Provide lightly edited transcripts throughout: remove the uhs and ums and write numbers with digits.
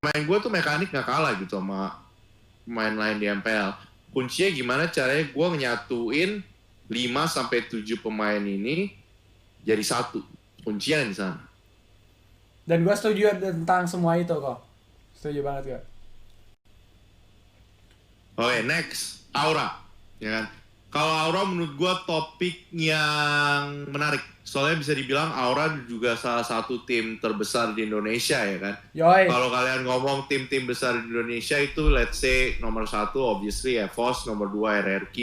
pemain gue tuh mekanik nggak kalah gitu sama pemain lain di MPL. Kuncinya gimana caranya gue nyatuin 5-7 pemain ini jadi satu. Kuncinya di sana. Dan gue setuju tentang semua itu kok. Setuju banget gue. Oke, next. Aura. Ya kan? Kalau Aura menurut gue topik yang menarik. Soalnya bisa dibilang Aura juga salah satu tim terbesar di Indonesia ya kan. Yoi. Kalau kalian ngomong tim-tim besar di Indonesia itu let's say nomor 1 obviously EVOS, nomor 2 RRQ.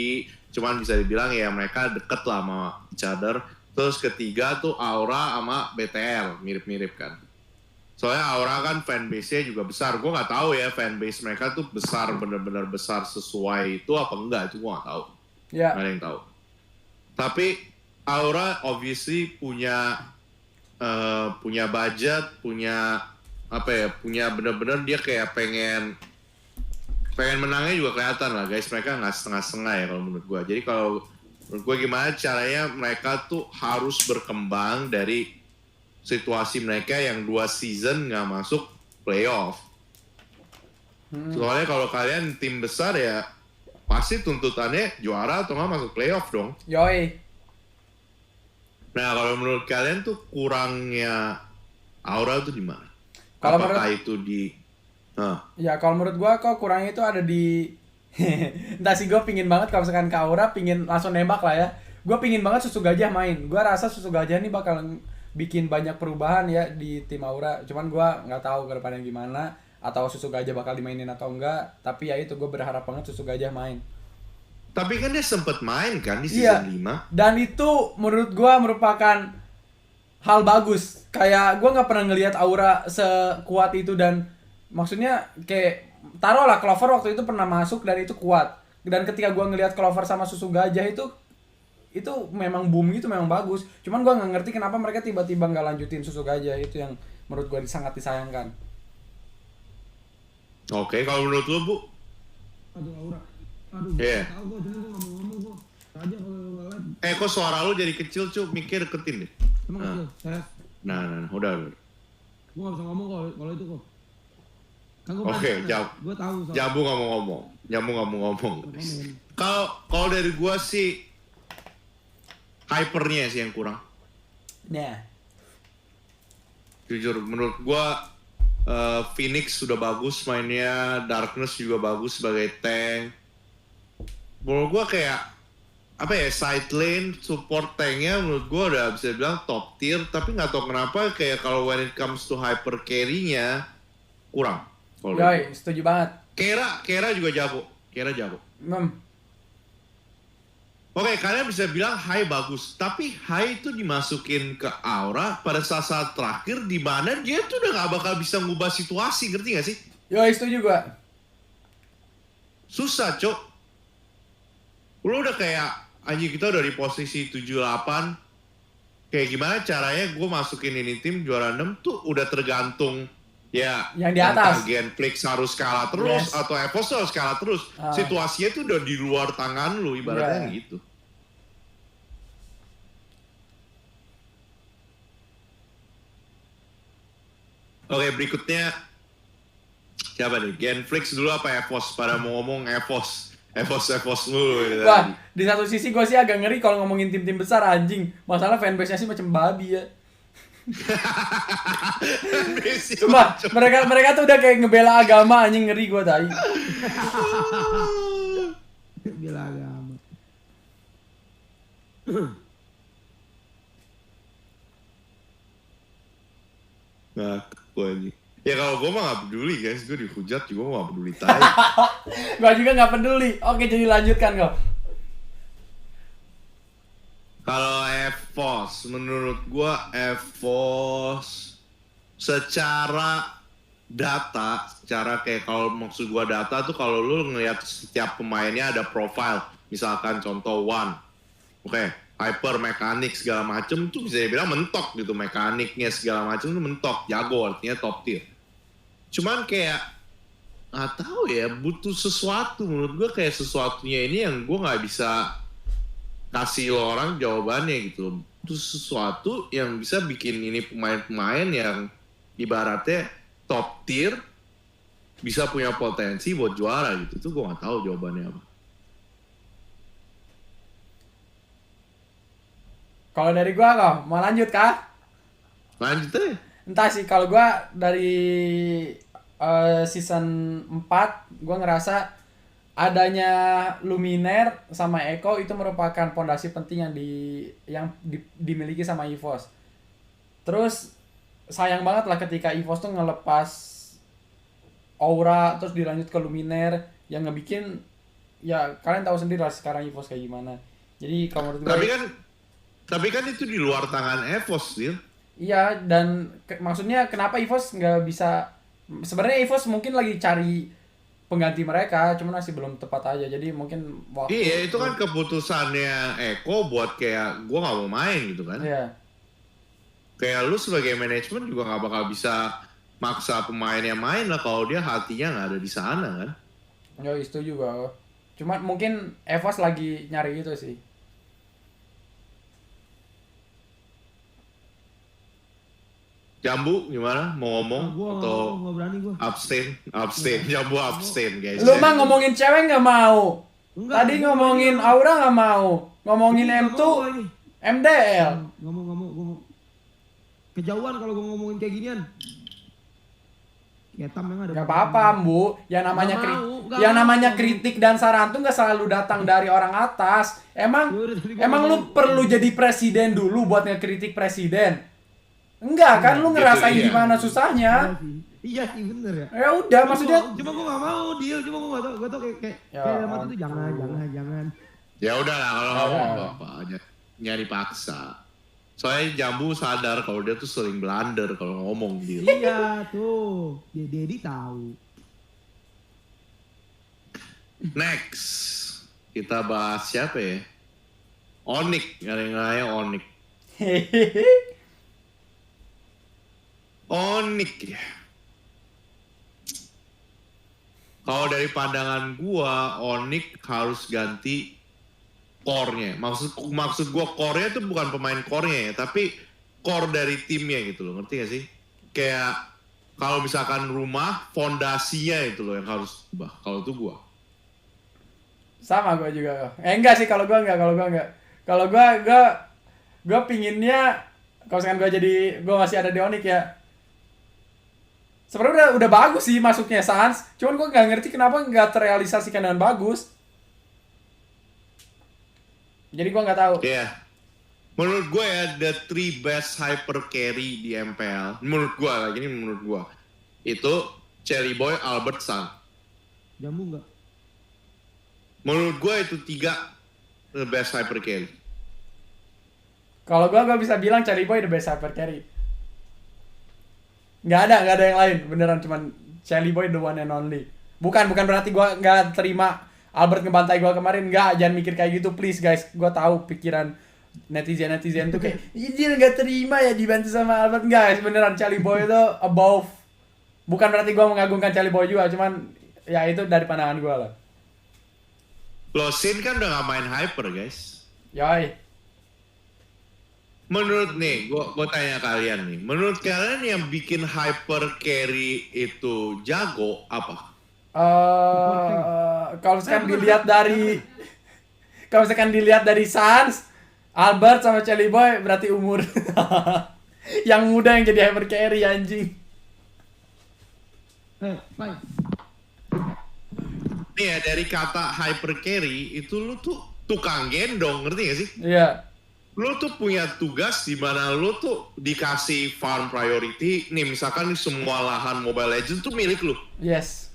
Cuman bisa dibilang ya mereka deket lah sama each other. Terus ketiga tuh Aura sama BTR, mirip-mirip kan. Soalnya Aura kan fanbase-nya juga besar. Gue nggak tahu ya fanbase mereka tuh besar, benar-benar besar sesuai itu apa enggak, itu gue nggak tahu. Ya. Nggak ada yang tahu. Tapi Aura obviously punya budget, punya apa ya, punya benar-benar dia kayak pengen menangnya juga kelihatan lah guys. Mereka nggak setengah-setengah ya kalau menurut gue. Jadi kalau menurut gue gimana caranya mereka tuh harus berkembang dari situasi mereka yang 2 season nggak masuk playoff. Soalnya kalau kalian tim besar ya pasti tuntutannya juara atau nggak masuk playoff dong. Yoi. Nah kalau menurut kalian tuh kurangnya Aura tuh di mana? Kalau Apakah itu di Ya kalau menurut gua kok kurangnya itu ada di entah sih, gue pingin banget kalau misalkan ke Aura pingin langsung nembak lah ya. Gue pingin banget Susu Gajah main. Gua rasa Susu Gajah ini bakal bikin banyak perubahan ya di tim Aura. Cuman gua nggak tahu ke depannya gimana, atau Susu Gajah bakal dimainin atau enggak. Tapi ya itu, gue berharap banget Susu Gajah main. Tapi kan dia sempet main kan di season 5. Dan itu menurut gua merupakan hal bagus. Kayak gua nggak pernah ngelihat Aura sekuat itu, dan maksudnya kayak taruhlah Clover waktu itu pernah masuk dan itu kuat. Dan ketika gua ngelihat Clover sama Susu Gajah itu memang boom gitu, memang bagus. Cuman gua nggak ngerti kenapa mereka tiba-tiba nggak lanjutin Susu Gajah. Itu yang menurut gua sangat disayangkan. Oke, kalau menurut lu Bu? Aduh Aura. Aduh, tahu gue, cuma gue nggak mau ngomong gue. Aja kalau ngeliat. Kok suara lu jadi kecil Cuk? Mikir deketin deh. Emang kecil, saya. Nah, udah. Gue nggak bisa ngomong kalau itu kok. Kan gue Oke, gue tahu. Jambu nggak mau ngomong. Kalau dari gua sih hypernya sih yang kurang. Nah, Jujur, menurut gua Phoenix sudah bagus mainnya, Darkness juga bagus sebagai tank. Menurut gua kayak apa ya, side lane support tanknya menurut gua udah bisa bilang top tier, tapi nggak tahu kenapa kayak kalau when it comes to hyper carry-nya kurang. yoi, setuju banget. Kera juga jago. Oke, kalian bisa bilang Hai bagus, tapi Hai itu dimasukin ke Aura pada saat terakhir di mana dia tuh udah nggak bakal bisa ngubah situasi, ngerti nggak sih? Yoi, setuju gua. Susah, Cok. Lu udah kayak anjing, kita udah di posisi 78. Kayak gimana caranya gue masukin ini tim juara 6 tuh udah tergantung ya yang di atas. Genflix harus kalah terus atau EVOS harus kalah terus. Situasinya tuh udah di luar tangan lu ibaratnya gitu. Oke, berikutnya siapa nih? Genflix dulu apa EVOS? Pada mau ngomong EVOS dulu gitu. Wah, di satu sisi gue sih agak ngeri kalau ngomongin tim-tim besar, anjing. Masalah fanbase-nya sih macam babi ya. Wah, mereka tuh udah kayak ngebela agama, anjing, ngeri gue tadi. Bela agama. Nah, gue ini. Ya kalau gue mah gak peduli guys, gue dihujat juga gak peduli tai. Gue juga gak peduli. Oke, jadi lanjutkan kok. Kalau EVOS, menurut gue EVOS secara data, secara kayak kalau maksud gue data tuh kalau lu ngeliat setiap pemainnya ada profile. Misalkan contoh One, hyper, mekanik segala macem tuh bisa dibilang mentok gitu, mekaniknya segala macem tuh mentok, jago, artinya top tier. Cuman kayak nggak tahu ya, butuh sesuatu. Menurut gue kayak sesuatunya ini yang gue nggak bisa kasih lo orang jawabannya gitu. Butuh sesuatu yang bisa bikin ini pemain-pemain yang ibaratnya top tier bisa punya potensi buat juara gitu. Tuh gue nggak tahu jawabannya apa. Kalau dari gua kok, mau lanjut kah? Lanjut aja. Entah sih, kalau gua dari season 4 gua ngerasa adanya Luminaire sama Echo itu merupakan pondasi penting yang dimiliki sama EVOS. Terus sayang banget lah ketika EVOS tuh ngelepas Aura terus dilanjut ke Luminaire yang ngebikin, ya kalian tahu sendiri lah sekarang EVOS kayak gimana. Jadi kalau menurut gue Tapi kan itu di luar tangan EVOS, Dil. iya, dan maksudnya kenapa EVOS nggak bisa, sebenarnya EVOS mungkin lagi cari pengganti mereka, cuman masih belum tepat aja. Jadi mungkin waktu Iya, itu kan keputusannya Eko buat kayak gue nggak mau main gitu kan. Iya. Kayak lu sebagai manajemen juga nggak bakal bisa maksa pemainnya main lah kalau dia hatinya nggak ada di sana kan. Ya itu juga. Cuma mungkin EVOS lagi nyari itu sih. Jambu gimana? Mau ngomong atau gua berani gua. abstain, Jambu abstain guys. Lu mah ngomongin cewek nggak mau. Enggak, Tadi gua ngomongin berani. Aura nggak mau. Ngomongin Ini nggak M2, mau gua ini. MDL. Nggak mau. Kejauhan kalau gua ngomongin kayak ginian. Ketam yang ada. Gak apa-apa, Bu. Yang namanya Nggak mau, nggak yang mau. namanya kritik dan saran tuh nggak selalu datang dari orang atas. Emang Yaudah, tapi gua emang nggak lu mau. perlu jadi presiden dulu buat ngekritik presiden? Enggak kan, lu Gitu, ngerasain iya. gimana susahnya. Iya sih bener ya. Ya udah, maksudnya Cuma gua nggak mau deal, cuma gua nggak tau kayak Ya dalam hati tuh ampun. jangan. Ya udah lah kalau Ya, ngomong ya. apa aja nyari paksa. Soalnya Jambu sadar kalau dia tuh sering blunder kalau ngomong dia. Iya tuh, Dedi tahu. Next kita bahas siapa ya? Onyx, ngarang-ngarangnya Onyx. Onyx ya. Kalau dari pandangan gua, Onyx harus ganti core-nya. Maksud gua core-nya tuh bukan pemain core-nya ya, tapi core dari timnya gitu loh. Ngerti gak sih? Kayak kalau misalkan rumah, fondasinya itu loh yang harus ubah. Kalau itu gua. sama gua juga. Enggak sih, kalau gua enggak. Kalau gua pinginnya kalau misalkan gua masih ada di Onyx ya. Sebenarnya udah bagus sih masuknya Sans, cuman gua nggak ngerti kenapa nggak terrealisasikan dengan bagus. Jadi gua nggak tahu. Iya. Menurut gue ya, the 3 best hyper carry di MPL. Menurut gue lagi, ini menurut gue. Itu Cherry Boy, Albert, Sun. Jambu nggak? Menurut gue itu 3 the best hyper carry. Kalau gua bisa bilang Cherry Boy the best hyper carry. Nggak ada yang lain, beneran cuman Cherry Boy the one and only. Bukan berarti gua nggak terima Albert ngebantai gua kemarin, nggak, jangan mikir kayak gitu please guys. Gua tahu pikiran netizen tuh kayak, dia nggak terima ya dibantu sama Albert. Guys, beneran Cherry Boy itu above. Bukan berarti gua mengagungkan Cherry Boy juga, cuman ya itu dari pandangan gua lah. Sin kan udah gak main hyper guys. Yoi. Menurut nih, gue tanya kalian nih. Menurut kalian yang bikin hyper carry itu jago apa? Kalau misalkan dilihat dari Sans, Albert sama Cherry Boy berarti umur. Yang muda yang jadi hyper carry anjing. Pai. Nih ya, dari kata hyper carry itu lu tuh tukang gendong, ngerti gak sih? Iya. Lu tuh punya tugas di mana lu tuh dikasih farm priority. Nih misalkan nih semua lahan Mobile Legends tuh milik lu. Yes.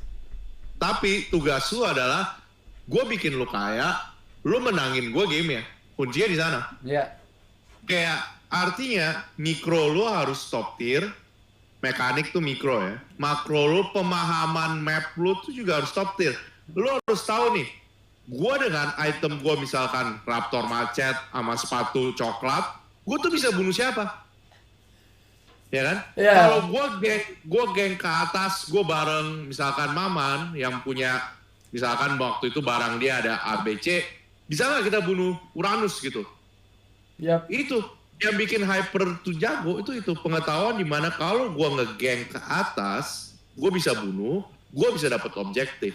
Tapi tugas lu adalah gue bikin lu kaya, lu menangin gue game ya. Kuncinya di sana. Iya. Kayak artinya mikro lu harus top tier, mekanik tuh mikro ya. Makro lu, pemahaman map lu tuh juga harus top tier. Lu harus tahu nih, gue dengan item gue misalkan Raptor Macet sama sepatu coklat, gue tuh bisa bunuh siapa? Ya kan? Iya. Kalau gue geng ke atas, gue bareng misalkan Maman yang punya misalkan waktu itu barang dia ada ABC, bisa nggak kita bunuh Uranus gitu? Yap. Itu yang bikin hyper tuh jago, itu pengetahuan dimana kalau gue ngegeng ke atas, gue bisa bunuh, gue bisa dapat objektif.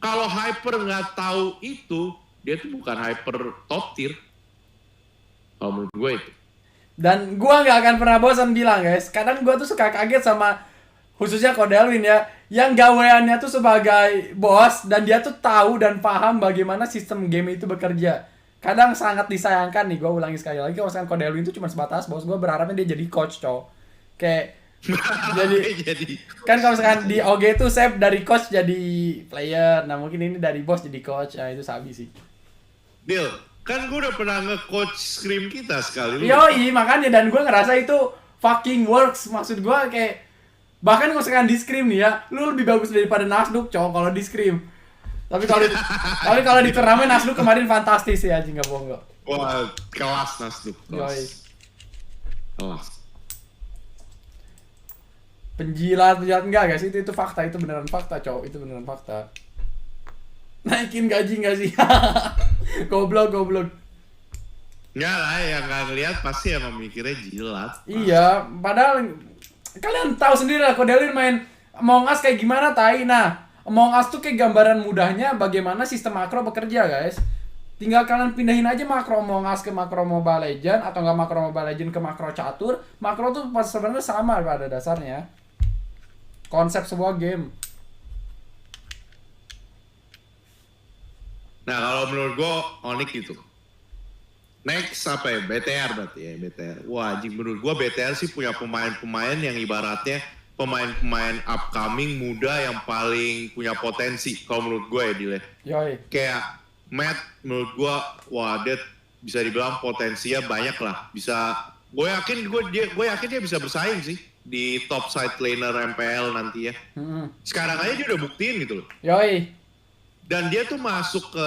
Kalau Hyper nggak tahu itu, dia tuh bukan Hyper top tier. Kalau menurut gue itu. Dan gua nggak akan pernah bosan bilang guys, kadang gua tuh suka kaget sama khususnya Kodelwin ya, yang gaweannya tuh sebagai bos dan dia tuh tahu dan paham bagaimana sistem game itu bekerja. Kadang sangat disayangkan nih, gua ulangi sekali lagi, kalau misalkan Kodelwin itu cuma sebatas bos, gua berharapnya dia jadi coach, cowok. Kayak jadi kan kalau misalkan di OG tuh Sep dari coach jadi player, nah mungkin ini dari bos jadi coach, nah itu sabi sih. Deal, kan gue udah pernah nge-coach scrim kita sekali. Yoi, makanya dan gue ngerasa itu fucking works. Maksud gue kayak bahkan kalau misalkan di scrim nih ya, lu lebih bagus daripada Nasduk, cowok kalau di scrim. Tapi kalau di turnamen Nasduk kemarin fantastis sih anjing, enggak bohong. Wah, kelas Nasduk. Yoi. Kelas. Penjilat enggak guys, itu fakta, itu beneran fakta, cowok, itu beneran fakta. Naikin gaji enggak sih? goblok. Enggak lah, yang nggak ngeliat pasti emang mikirnya jilat. Iya, padahal kalian tahu sendiri lah Kodelin main Among Us kayak gimana tai. Nah, Among Us tuh kayak gambaran mudahnya bagaimana sistem makro bekerja guys. Tinggal kalian pindahin aja makro Among Us ke makro Mobile Legend atau enggak makro Mobile Legend ke makro catur. Makro tuh sebenarnya sama pada dasarnya. Konsep sebuah game. Nah, kalau menurut gue Onyx itu. Next apa ya? BTR berarti ya, BTR. Wah, anjing menurut gue BTR sih punya pemain-pemain yang ibaratnya pemain-pemain upcoming muda yang paling punya potensi kalau menurut gue ya, Dile. Yoi. Kayak Matt menurut gue, wah dia bisa dibilang potensinya banyak lah. Bisa, gue yakin dia bisa bersaing sih di top side laner MPL nanti ya. Sekarang aja dia udah buktiin gitu loh. Yoi. Dan dia tuh masuk ke